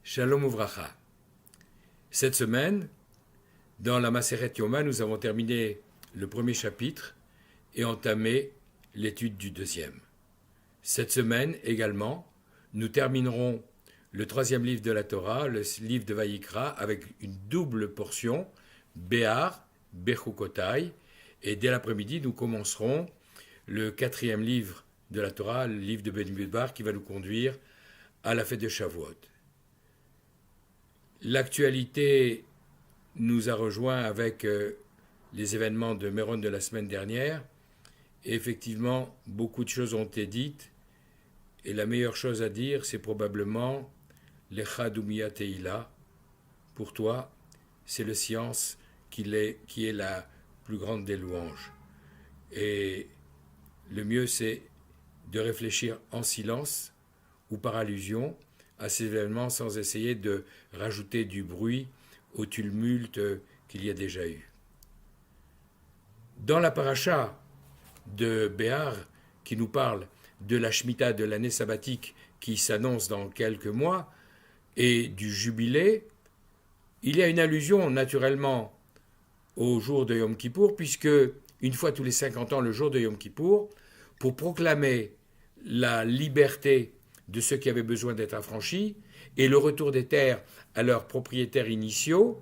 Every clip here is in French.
Shalom Uvracha. Cette semaine, dans la Maseret Yoma, nous avons terminé le premier chapitre et entamé l'étude du deuxième. Cette semaine également, nous terminerons le troisième livre de la Torah, le livre de Vayikra, avec une double portion, Béar, Bechukotai, et dès l'après-midi, nous commencerons le quatrième livre de la Torah, le livre de Ben Midbar, qui va nous conduire à la fête de Shavuot. L'actualité nous a rejoints avec les événements de Méron de la semaine dernière. Et effectivement, beaucoup de choses ont été dites. Et la meilleure chose à dire, c'est probablement Lecha Dumia Teila. Pour toi, c'est le science qui est la plus grande des louanges. Et le mieux, c'est de réfléchir en silence ou par allusion à ces événements sans essayer de rajouter du bruit au tumulte qu'il y a déjà eu. Dans la paracha de Béar, qui nous parle de la Shemitah de l'année sabbatique qui s'annonce dans quelques mois, et du jubilé, il y a une allusion naturellement au jour de Yom Kippour, puisque une fois tous les 50 ans, le jour de Yom Kippour, pour proclamer la liberté de ceux qui avaient besoin d'être affranchis et le retour des terres à leurs propriétaires initiaux,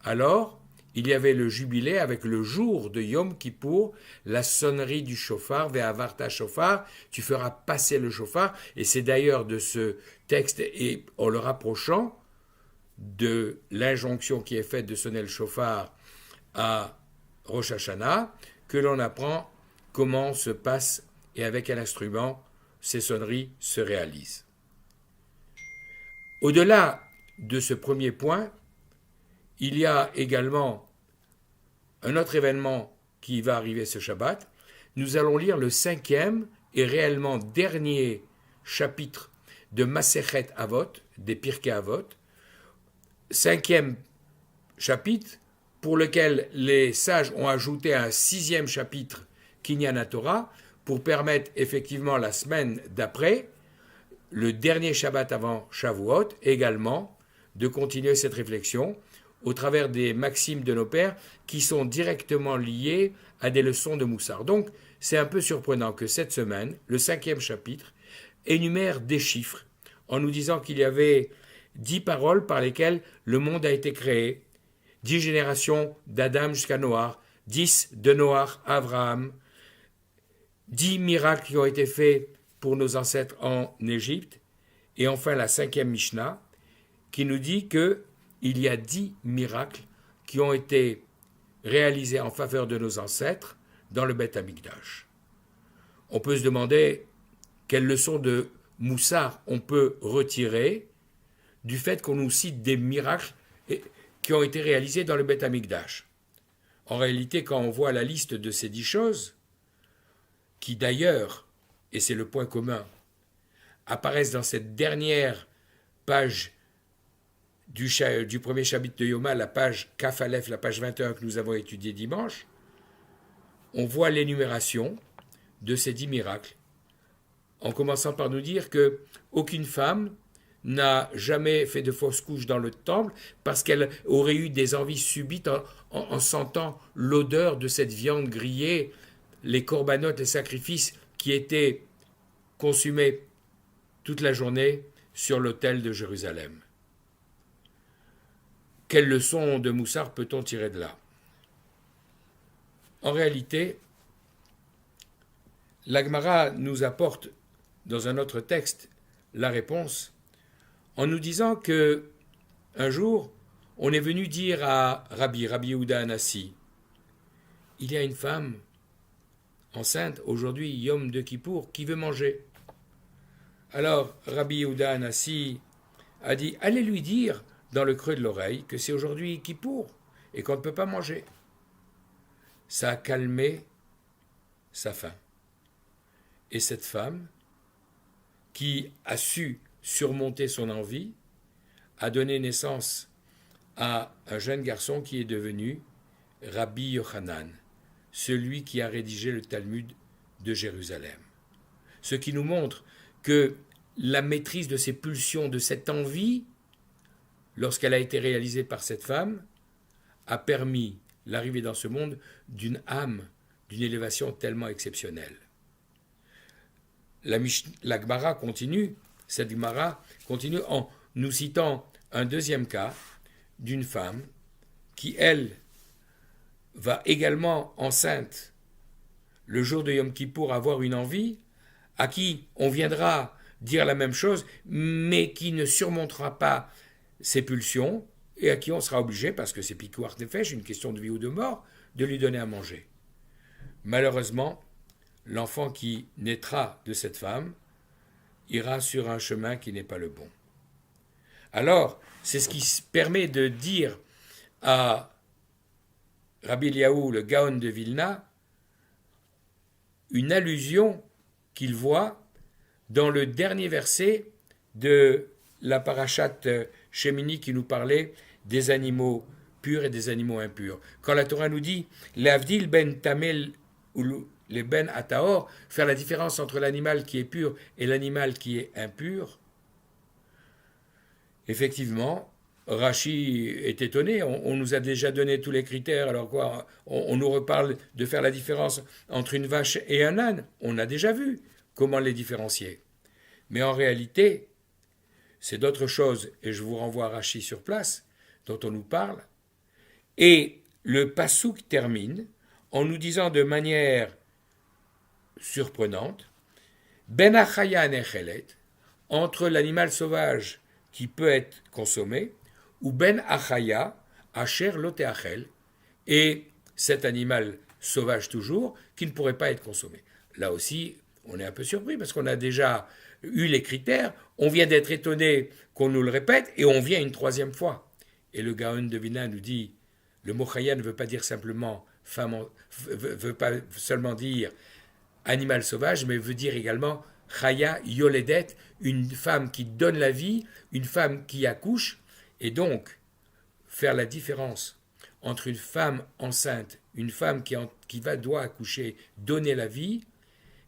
alors il y avait le jubilé avec le jour de Yom Kippour, la sonnerie du shofar, Ve'avarta shofar, tu feras passer le shofar, et c'est d'ailleurs de ce texte, et en le rapprochant de l'injonction qui est faite de sonner le shofar à Rosh Hashanah, que l'on apprend comment se passe et avec quel instrument ces sonneries se réalisent. Au-delà de ce premier point, il y a également un autre événement qui va arriver ce Shabbat. Nous allons lire le cinquième et réellement dernier chapitre de Masechet Avot, des Pirkei Avot. Cinquième chapitre pour lequel les sages ont ajouté un sixième chapitre Kinyan Torah pour permettre effectivement la semaine d'après, le dernier Shabbat avant Shavuot, également, de continuer cette réflexion au travers des maximes de nos pères qui sont directement liées à des leçons de Moussar. Donc, c'est un peu surprenant que cette semaine, le cinquième chapitre, énumère des chiffres en nous disant qu'il y avait 10 paroles par lesquelles le monde a été créé, 10 générations d'Adam jusqu'à Noach, 10 de Noach à Abraham, 10 miracles qui ont été faits pour nos ancêtres en Égypte, et enfin la cinquième Mishnah, qui nous dit qu'il y a 10 miracles qui ont été réalisés en faveur de nos ancêtres dans le Beth Amikdash. On peut se demander quelle leçon de Moussar on peut retirer du fait qu'on nous cite des miracles qui ont été réalisés dans le Beth Amikdash. En réalité, quand on voit la liste de ces 10 choses, qui d'ailleurs, et c'est le point commun, apparaissent dans cette dernière page du premier chapitre de Yoma, la page Kaf Aleph, la page 21 que nous avons étudiée dimanche, on voit l'énumération de ces 10 miracles, en commençant par nous dire qu'aucune femme n'a jamais fait de fausse couche dans le temple parce qu'elle aurait eu des envies subites en sentant l'odeur de cette viande grillée, les corbanotes, les sacrifices qui étaient consumés toute la journée sur l'autel de Jérusalem. Quelle leçon de Moussar peut-on tirer de là? En réalité, la Gemara nous apporte dans un autre texte la réponse en nous disant que un jour, on est venu dire à Rabbi Yehuda Anassi, il y a une femme enceinte, aujourd'hui, Yom de Kippour, qui veut manger. Alors, Rabbi Yehuda Anassi a dit, allez lui dire dans le creux de l'oreille que c'est aujourd'hui Kippour et qu'on ne peut pas manger. Ça a calmé sa faim. Et cette femme, qui a su surmonter son envie, a donné naissance à un jeune garçon qui est devenu Rabbi Yochanan, celui qui a rédigé le Talmud de Jérusalem. Ce qui nous montre que la maîtrise de ces pulsions, de cette envie, lorsqu'elle a été réalisée par cette femme, a permis l'arrivée dans ce monde d'une âme, d'une élévation tellement exceptionnelle. La Gemara continue, cette Gemara continue en nous citant un deuxième cas d'une femme qui, elle, va également enceinte le jour de Yom Kippour avoir une envie, à qui on viendra dire la même chose, mais qui ne surmontera pas ses pulsions, et à qui on sera obligé, parce que c'est Pikuach Nefesh, une question de vie ou de mort, de lui donner à manger. Malheureusement, l'enfant qui naîtra de cette femme ira sur un chemin qui n'est pas le bon. Alors, c'est ce qui permet de dire à Rabbi Eliaou, le Gaon de Vilna, une allusion qu'il voit dans le dernier verset de la parachate Shemini qui nous parlait des animaux purs et des animaux impurs. Quand la Torah nous dit « L'avdil ben tamel ou les ben ataor », faire la différence entre l'animal qui est pur et l'animal qui est impur, effectivement, Rashi est étonné, on nous a déjà donné tous les critères, alors quoi, on nous reparle de faire la différence entre une vache et un âne, on a déjà vu comment les différencier. Mais en réalité, c'est d'autres choses, et je vous renvoie à Rashi sur place, dont on nous parle, et le pasouk termine en nous disant de manière surprenante, Ben achaya nechelet, entre l'animal sauvage qui peut être consommé, ou ben achaya, asher loteachel, et cet animal sauvage toujours, qui ne pourrait pas être consommé. Là aussi, on est un peu surpris, parce qu'on a déjà eu les critères, on vient d'être étonné qu'on nous le répète, et on vient une troisième fois. Et le Gaon de Vilna nous dit, le mot chaya ne veut pas dire simplement femme, veut pas seulement dire animal sauvage, mais veut dire également chaya yoledet, une femme qui donne la vie, une femme qui accouche, et donc faire la différence entre une femme enceinte, une femme qui doit accoucher, donner la vie,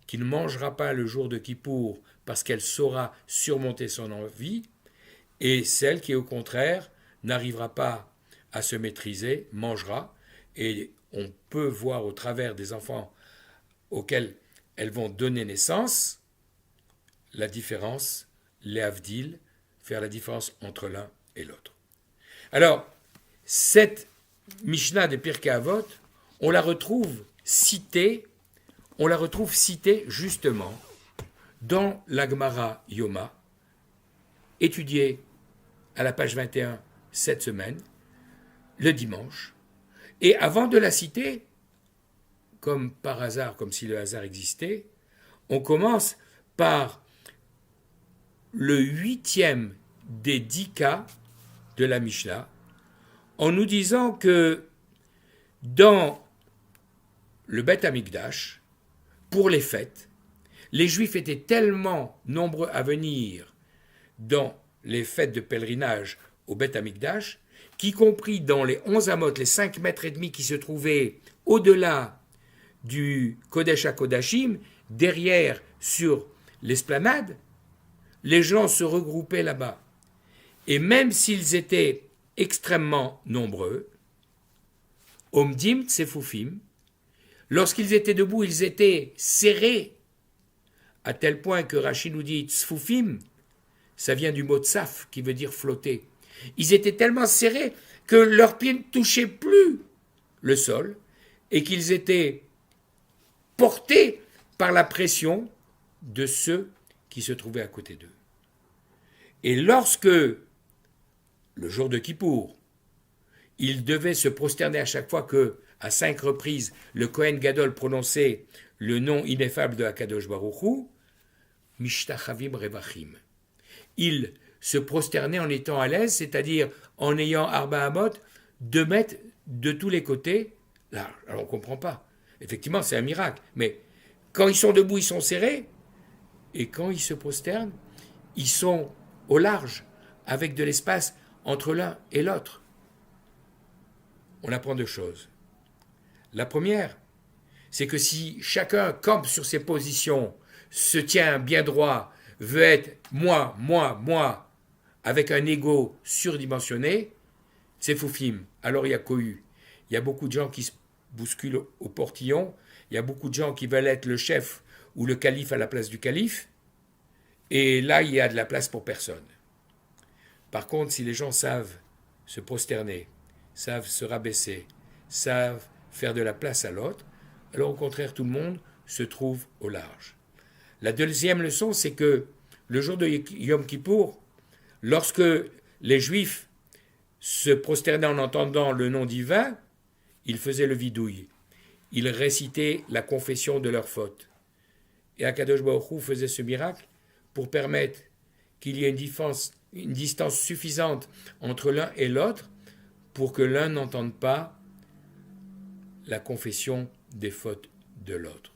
qui ne mangera pas le jour de Kippour parce qu'elle saura surmonter son envie, et celle qui, au contraire, n'arrivera pas à se maîtriser, mangera, et on peut voir au travers des enfants auxquels elles vont donner naissance la différence, les avdil, faire la différence entre l'un et l'autre. Alors, cette Mishnah de Pirkei Avot, on la retrouve citée justement dans la Gemara Yoma, étudiée à la page 21 cette semaine, le dimanche. Et avant de la citer, comme par hasard, comme si le hasard existait, on commence par le 8e des 10 cas de la Mishnah, en nous disant que dans le Beth Amikdash, pour les fêtes, les Juifs étaient tellement nombreux à venir dans les fêtes de pèlerinage au Beth Amikdash, qu'y compris dans les 11 amot, les 5 mètres et demi qui se trouvaient au-delà du Kodesh HaKodashim, derrière sur l'esplanade, les gens se regroupaient là-bas. Et même s'ils étaient extrêmement nombreux, Omdim Tsefufim, lorsqu'ils étaient debout, ils étaient serrés, à tel point que Rashi nous dit Tsfufim, ça vient du mot tsaf, qui veut dire flotter. Ils étaient tellement serrés que leurs pieds ne touchaient plus le sol et qu'ils étaient portés par la pression de ceux qui se trouvaient à côté d'eux. Et lorsque, le jour de Kippour, ils devaient se prosterner à chaque fois que, à 5 reprises, le Kohen Gadol prononçait le nom ineffable de Akadosh Baruch Hu, Mishtachavim Revachim. Ils se prosternaient en étant à l'aise, c'est-à-dire en ayant Arba Amot, 2 mètres de tous les côtés. Là, alors on ne comprend pas. Effectivement, c'est un miracle. Mais quand ils sont debout, ils sont serrés. Et quand ils se prosternent, ils sont au large, avec de l'espace entre l'un et l'autre. On apprend 2 choses. La première, c'est que si chacun campe sur ses positions, se tient bien droit, veut être moi, avec un ego surdimensionné, c'est Foufim. Alors il y a cohue. Il y a beaucoup de gens qui se bousculent au portillon. Il y a beaucoup de gens qui veulent être le chef ou le calife à la place du calife. Et là, il y a de la place pour personne. Par contre, si les gens savent se prosterner, savent se rabaisser, savent faire de la place à l'autre, alors au contraire, tout le monde se trouve au large. La deuxième leçon, c'est que le jour de Yom Kippour, lorsque les Juifs se prosternaient en entendant le nom divin, ils faisaient le vidouille. Ils récitaient la confession de leurs fautes. Et Akadosh Baruch Hu faisait ce miracle pour permettre qu'il y ait une distance suffisante entre l'un et l'autre pour que l'un n'entende pas la confession des fautes de l'autre.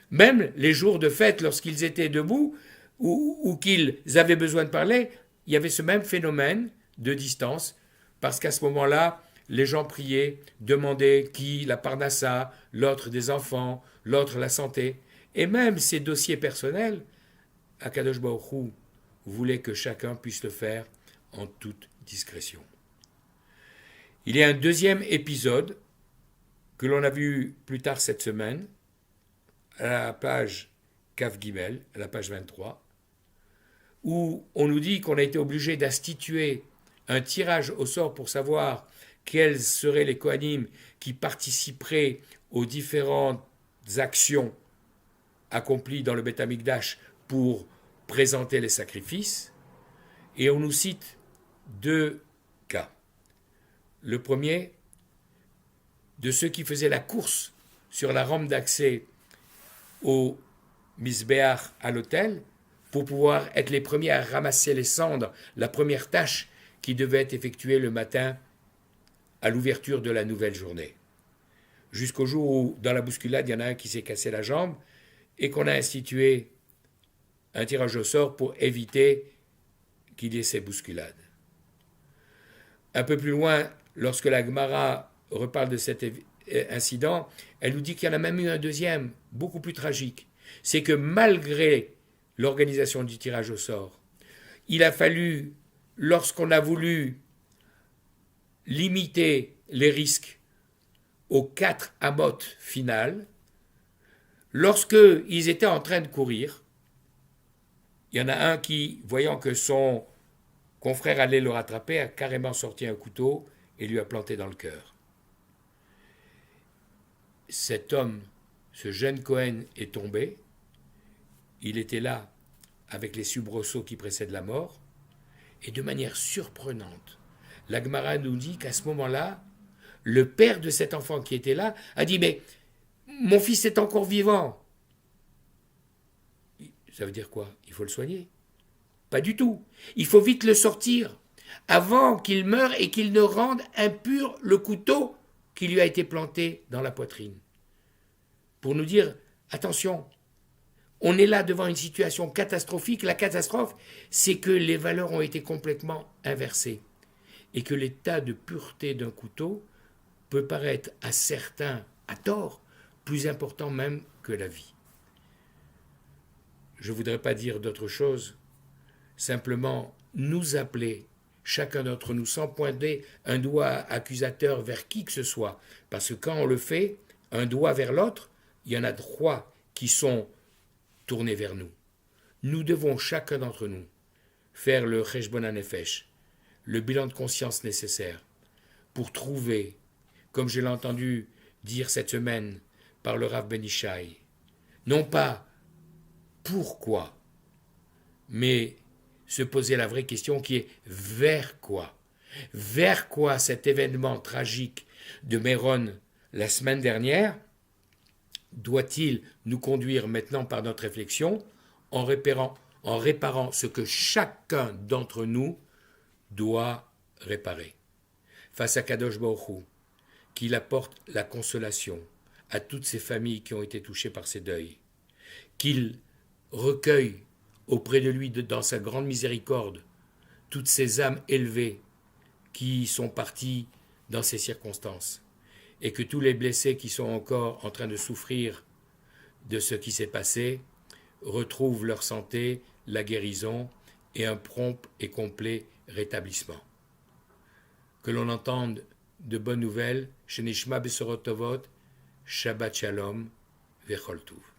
Même les jours de fête, lorsqu'ils étaient debout ou qu'ils avaient besoin de parler, il y avait ce même phénomène de distance, parce qu'à ce moment-là, les gens priaient, demandaient qui, la parnassa, l'autre des enfants, l'autre la santé. Et même ces dossiers personnels, Akadosh Baruch Hu voulait que chacun puisse le faire en toute discrétion. Il y a un deuxième épisode que l'on a vu plus tard cette semaine, à la page Kaf Gimel, à la page 23, où on nous dit qu'on a été obligé d'instituer un tirage au sort pour savoir quels seraient les Kohanim qui participeraient aux différentes actions accomplies dans le Beth Amikdash pour présenter les sacrifices. Et on nous cite deux cas. Le premier, de ceux qui faisaient la course sur la rampe d'accès au Misbéach, à l'autel, pour pouvoir être les premiers à ramasser les cendres, la première tâche qui devait être effectuée le matin à l'ouverture de la nouvelle journée. Jusqu'au jour où, dans la bousculade, il y en a un qui s'est cassé la jambe et qu'on a institué un tirage au sort pour éviter qu'il y ait ces bousculades. Un peu plus loin, lorsque la Gemara reparle de cet incident, elle nous dit qu'il y en a même eu un deuxième, beaucoup plus tragique. C'est que malgré l'organisation du tirage au sort, il a fallu, lorsqu'on a voulu limiter les risques aux 4 amot finales, lorsqu'ils étaient en train de courir, il y en a un qui, voyant que son confrère allait le rattraper, a carrément sorti un couteau et lui a planté dans le cœur. Cet homme, ce jeune Cohen, est tombé. Il était là avec les soubresauts qui précèdent la mort. Et de manière surprenante, la Gemara nous dit qu'à ce moment-là, le père de cet enfant qui était là a dit « Mais mon fils est encore vivant !» Ça veut dire quoi? Il faut le soigner? Pas du tout. Il faut vite le sortir avant qu'il meure et qu'il ne rende impur le couteau qui lui a été planté dans la poitrine. Pour nous dire, attention, on est là devant une situation catastrophique. La catastrophe, c'est que les valeurs ont été complètement inversées et que l'état de pureté d'un couteau peut paraître à certains, à tort, plus important même que la vie. Je ne voudrais pas dire d'autre chose, simplement nous appeler, chacun d'entre nous, sans pointer un doigt accusateur vers qui que ce soit, parce que quand on le fait, un doigt vers l'autre, il y en a 3 qui sont tournés vers nous. Nous devons, chacun d'entre nous, faire le Cheshbon HaNefesh, le bilan de conscience nécessaire, pour trouver, comme je l'ai entendu dire cette semaine par le Rav Ben Ishai, non pas pourquoi, mais se poser la vraie question qui est vers quoi? Vers quoi cet événement tragique de Méron la semaine dernière doit-il nous conduire maintenant par notre réflexion en réparant ce que chacun d'entre nous doit réparer? Face à Kadosh Baruch Hu, qu'il apporte la consolation à toutes ces familles qui ont été touchées par ces deuils, qu'il recueille auprès de lui, dans sa grande miséricorde, toutes ces âmes élevées qui sont parties dans ces circonstances, et que tous les blessés qui sont encore en train de souffrir de ce qui s'est passé retrouvent leur santé, la guérison, et un prompt et complet rétablissement. Que l'on entende de bonnes nouvelles, Shenishma Besorot Tovot, Shabbat Shalom, Vechol Tuv.